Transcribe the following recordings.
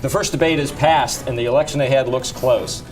The first debate is passed, and the election ahead looks close.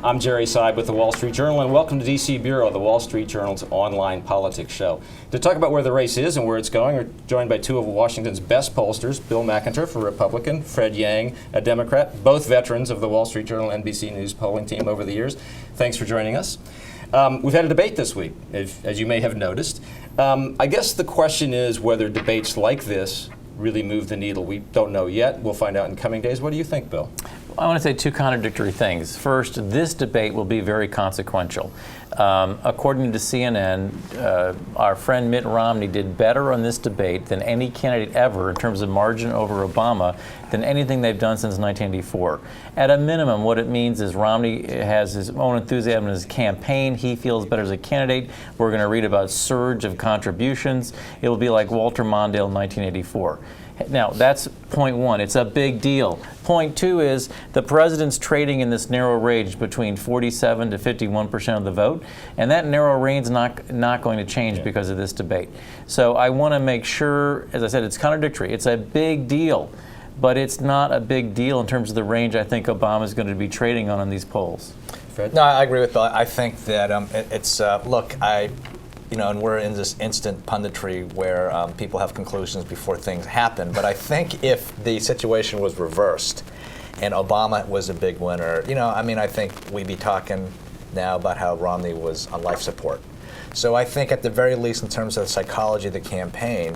I'm Jerry Seib with the Wall Street Journal, and welcome to DC Bureau, the Wall Street Journal's online politics show. To talk about where the race is and where it's going, we're joined by two of Washington's best pollsters, Bill McInturff, a Republican, Fred Yang, a Democrat, both veterans of the Wall Street Journal NBC News polling team over the years. Thanks for joining us. We've had a debate this week, as you may have noticed. I guess the question is whether debates like this really move the needle. We don't know yet. We'll find out in coming days. What do you think, Bill? I want to say two contradictory things. First, this debate will be very consequential. According to CNN, our friend Mitt Romney did better on this debate than any candidate ever in terms of margin over Obama than anything they've done since 1984. At a minimum, what it means is Romney has his own enthusiasm in his campaign. He feels better as a candidate. We're going to read about surge of contributions. It will be like Walter Mondale in 1984. Now, that's point one. It's a big deal. Point two is the president's trading in this narrow range between 47 to 51% of the vote, and that narrow range is not going to change because of this debate. So I want to make sure, as I said, it's contradictory. It's a big deal, but it's not a big deal in terms of the range I think Obama is going to be trading on these polls. Fred? No, I agree with Bill. I think that and we're in this instant punditry where people have conclusions before things happen. But I think if the situation was reversed and Obama was a big winner, I think we'd be talking now about how Romney was on life support. So I think at the very least in terms of the psychology of the campaign,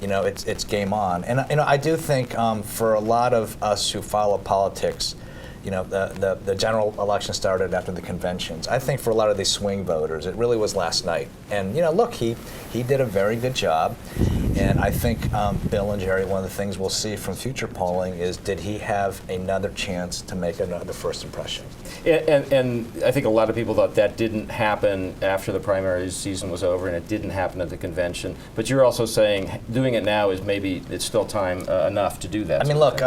it's game on. And I do think for a lot of us who follow politics, the general election started after the conventions. I think for a lot of these swing voters, it really was last night. And, look, he did a very good job. And I think, Bill and Jerry, one of the things we'll see from future polling is did he have another chance to make another first impression? And I think a lot of people thought that didn't happen after the primary season was over, and it didn't happen at the convention. But you're also saying doing it now is maybe it's still time enough to do that. I mean, look,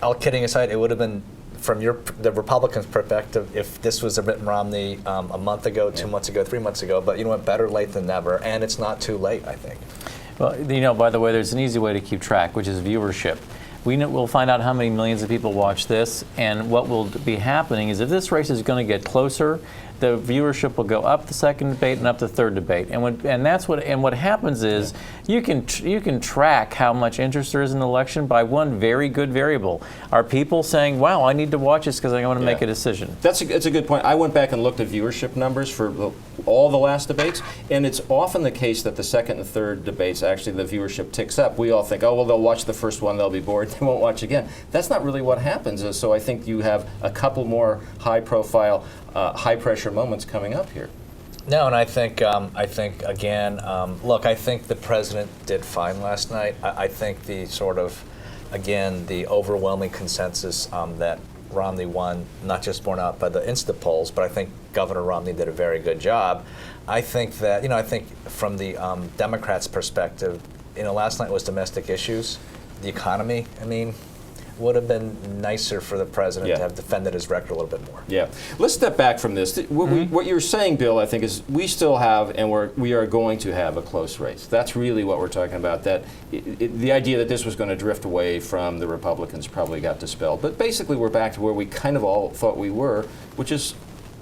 all kidding aside, it would have been, from the Republicans' perspective, if this was a Mitt Romney a month ago, 2 months ago, 3 months ago, but you know what, better late than never, and it's not too late, I think. Well, by the way, there's an easy way to keep track, which is viewership. We'll find out how many millions of people watch this, and what will be happening is if this race is going to get closer, the viewership will go up the second debate and up the third debate, and what happens is you can track how much interest there is in the election by one very good variable. Are people saying, "Wow, I need to watch this because I want to make a decision"? That's a good point. I went back and looked at viewership numbers for all the last debates, and it's often the case that the second and third debates actually the viewership ticks up. We all think, oh well, they'll watch the first one, they'll be bored, they won't watch again. That's not really what happens. So I think you have a couple more high-profile, high-pressure moments coming up here. No, and I think again, look, I think the president did fine last night. I think the the overwhelming consensus that Romney won, not just borne out by the Insta polls, but I think Governor Romney did a very good job. I think that, I think from the Democrats' perspective, last night was domestic issues, the economy. Would have been nicer for the president to have defended his record a little bit more. Yeah. Let's step back from this. What you're saying, Bill, I think, is we still have, and we are going to have a close race. That's really what we're talking about. That the idea that this was going to drift away from the Republicans probably got dispelled. But basically, we're back to where we kind of all thought we were, which is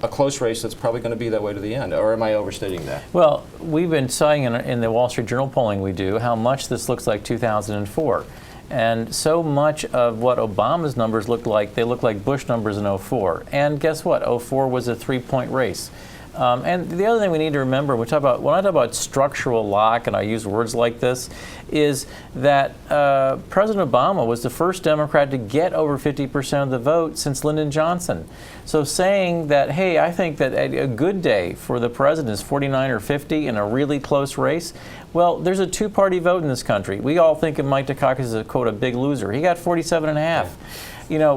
a close race that's probably going to be that way to the end. Or am I overstating that? Well, we've been saying in the Wall Street Journal polling we do how much this looks like 2004. And so much of what Obama's numbers looked like, they look like Bush numbers in 04. And guess what? 04 was a 3-point race. And the other thing we need to remember, when I talk about structural lock, and I use words like this, is that President Obama was the first Democrat to get over 50% of the vote since Lyndon Johnson. So saying that, hey, I think that a good day for the president is 49 or 50 in a really close race, well, there's a two-party vote in this country. We all think of Mike Dukakis as a, quote, a big loser. He got 47.5.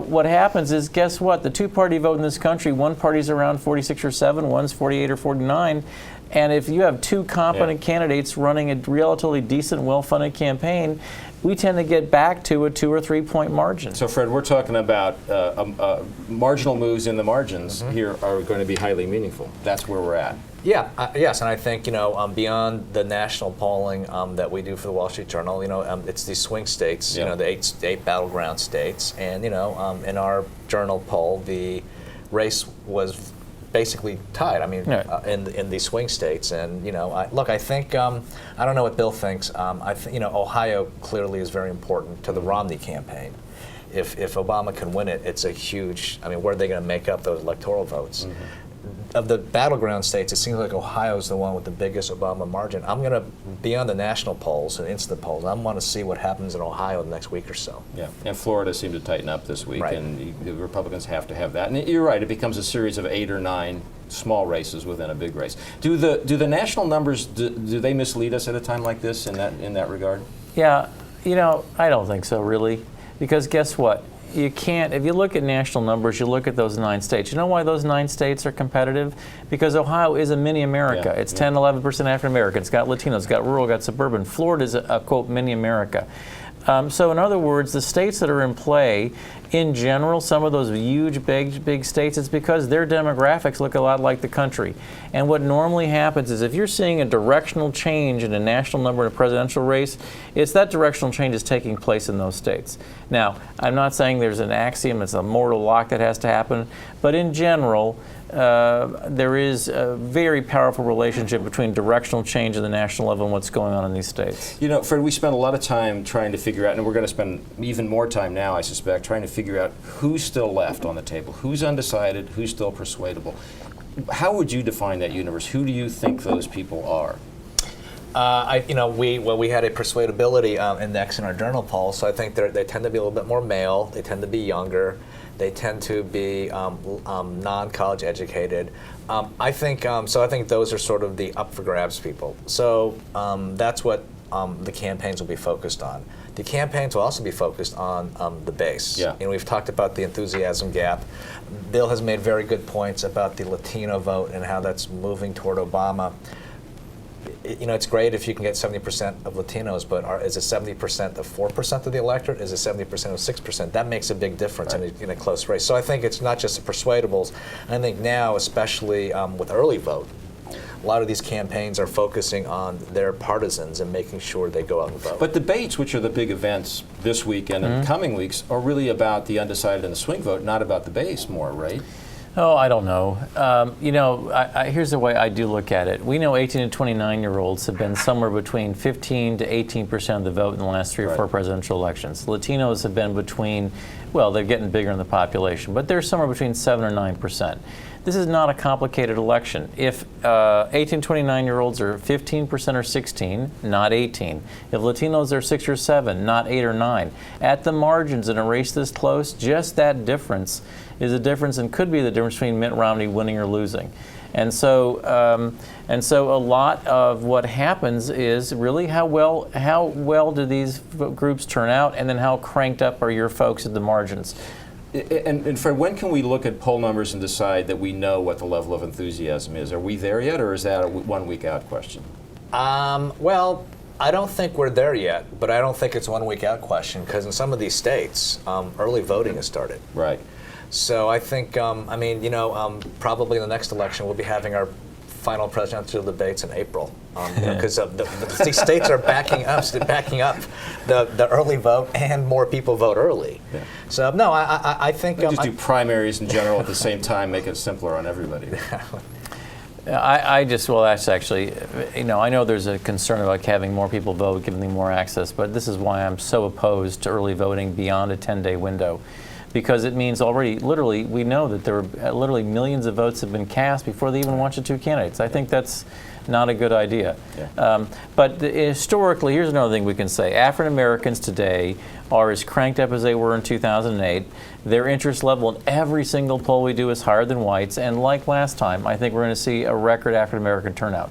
What happens is, guess what? The two-party vote in this country, one party's around 46 or 7, one's 48 or 49. And if you have two competent candidates running a relatively decent, well-funded campaign, we tend to get back to a 2 or 3 point margin. So, Fred, we're talking about marginal moves in the margins here are going to be highly meaningful. That's where we're at. Yes, and I think beyond the national polling that we do for the Wall Street Journal, it's these swing states, Yeah. the eight battleground states, and in our journal poll, the race was basically tied. I mean, Yeah. in these swing states, and I think I don't know what Bill thinks. I think Ohio clearly is very important to the Romney campaign. If Obama can win it, it's a huge. I mean, where are they going to make up those electoral votes? Of the battleground states, it seems like Ohio is the one with the biggest Obama margin. I'm going to, beyond the national polls and instant polls, I want to see what happens in Ohio the next week or so. Yeah, and Florida seemed to tighten up this week, Right. and the Republicans have to have that. And you're right; it becomes a series of 8 or 9 small races within a big race. Do the national numbers do they mislead us at a time like this in that regard? Yeah, I don't think so, really. Because guess what? You can't, if you look at national numbers, you look at those 9 states. You know why those 9 states are competitive? Because Ohio is a mini America. Yeah, It's 10, 11% African American. It's got Latinos, it's got rural, it's got suburban. Florida is a quote, mini America. So in other words, the states that are in play, in general, some of those huge, big states, it's because their demographics look a lot like the country. And what normally happens is if you're seeing a directional change in a national number in a presidential race, it's that directional change is taking place in those states. Now, I'm not saying there's an axiom, it's a mortal lock that has to happen, but in general, there is a very powerful relationship between directional change at the national level and what's going on in these states. Fred, we spent a lot of time trying to figure out, and we're going to spend even more time now, I suspect, trying to figure out who's still left on the table, who's undecided, who's still persuadable. How would you define that universe? Who do you think those people are? We had a persuadability index in our journal poll, so I think they tend to be a little bit more male. They tend to be younger. They tend to be non-college educated. I think those are sort of the up for grabs people. So that's what the campaigns will be focused on. The campaigns will also be focused on the base. Yeah. We've talked about the enthusiasm gap. Bill has made very good points about the Latino vote and how that's moving toward Obama. It's great if you can get 70% of Latinos, but is it 70% of 4% of the electorate? Is it 70% of 6%? That makes a big difference in a close race. So I think it's not just the persuadables. I think now, especially with early vote, a lot of these campaigns are focusing on their partisans and making sure they go out and vote. But debates, which are the big events this week and in the coming weeks, are really about the undecided and the swing vote, not about the base more, right? Oh, I don't know. Here's the way I do look at it. We know 18 to 29-year-olds have been somewhere between 15 to 18% of the vote in the last 3 or 4 presidential elections. Latinos have been between, well, they're getting bigger in the population, but they're somewhere between 7 or 9%. This is not a complicated election. If 18 to 29-year-olds are 15% or 16, not 18. If Latinos are 6 or 7, not 8 or 9. At the margins in a race this close, just that difference is a difference and could be the difference between Mitt Romney winning or losing. And so a lot of what happens is really how well do these groups turn out, and then how cranked up are your folks at the margins. And Fred, when can we look at poll numbers and decide that we know what the level of enthusiasm is? Are we there yet, or is that a 1 week out question? Well, I don't think we're there yet, but I don't think it's 1 week out question, because in some of these states, early voting has started. Right. So I think, probably in the next election, we'll be having our final presidential debates in April, because the states are backing up the early vote, and more people vote early. Yeah. So no, I think just do primaries in general at the same time, make it simpler on everybody. That's actually, I know there's a concern about having more people vote, giving them more access, but this is why I'm so opposed to early voting beyond a 10-day window. Because it means already, literally, we know that there are literally millions of votes have been cast before they even watch the 2 candidates. I think that's not a good idea. Yeah. But historically, here's another thing we can say. African Americans today are as cranked up as they were in 2008. Their interest level in every single poll we do is higher than whites. And like last time, I think we're going to see a record African American turnout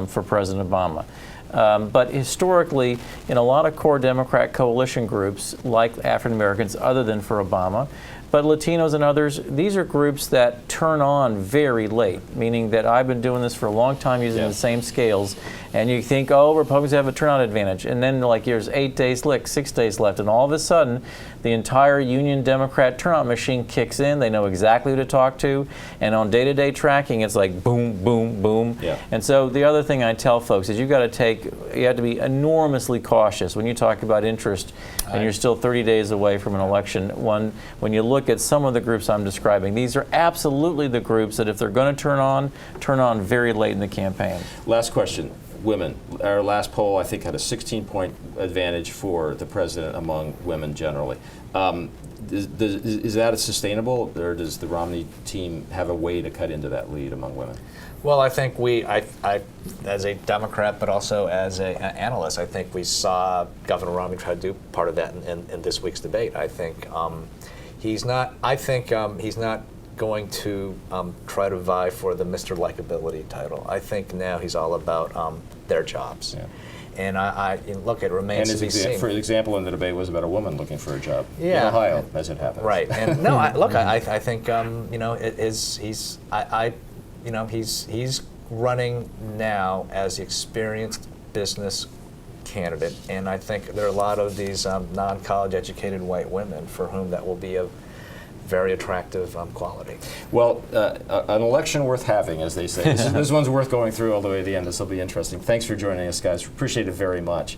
for President Obama. But historically, in a lot of core Democrat coalition groups, like African Americans, other than for Obama, But Latinos and others, these are groups that turn on very late, meaning that I've been doing this for a long time using the same scales, and you think, oh, Republicans have a turnout advantage, and then like there's 8 days left, 6 days left, and all of a sudden the entire Union Democrat turnout machine kicks in. They know exactly who to talk to, and on day-to-day tracking, it's like boom, boom, boom. Yeah. And so the other thing I tell folks is you have to be enormously cautious when you talk about interest, and you're still 30 days away from an election. When you look at some of the groups I'm describing, these are absolutely the groups that if they're going to turn on very late in the campaign. Last question. Women. Our last poll, I think, had a 16-point advantage for the president among women generally. Is that sustainable, or does the Romney team have a way to cut into that lead among women? Well, I think I, as a Democrat, but also as an analyst, I think we saw Governor Romney try to do part of that in this week's debate. I think he's not. I think he's not going to try to vie for the Mr. Likability title. I think now he's all about their jobs. Yeah. And look, it remains to be seen. For example, in the debate was about a woman looking for a job in Ohio, as it happens. Right. And no, I think you know, he's running now as the experienced business candidate, and I think there are a lot of these non-college educated white women for whom that will be a very attractive quality. Well, an election worth having, as they say. This one's worth going through all the way to the end. This will be interesting. Thanks for joining us, guys. Appreciate it very much.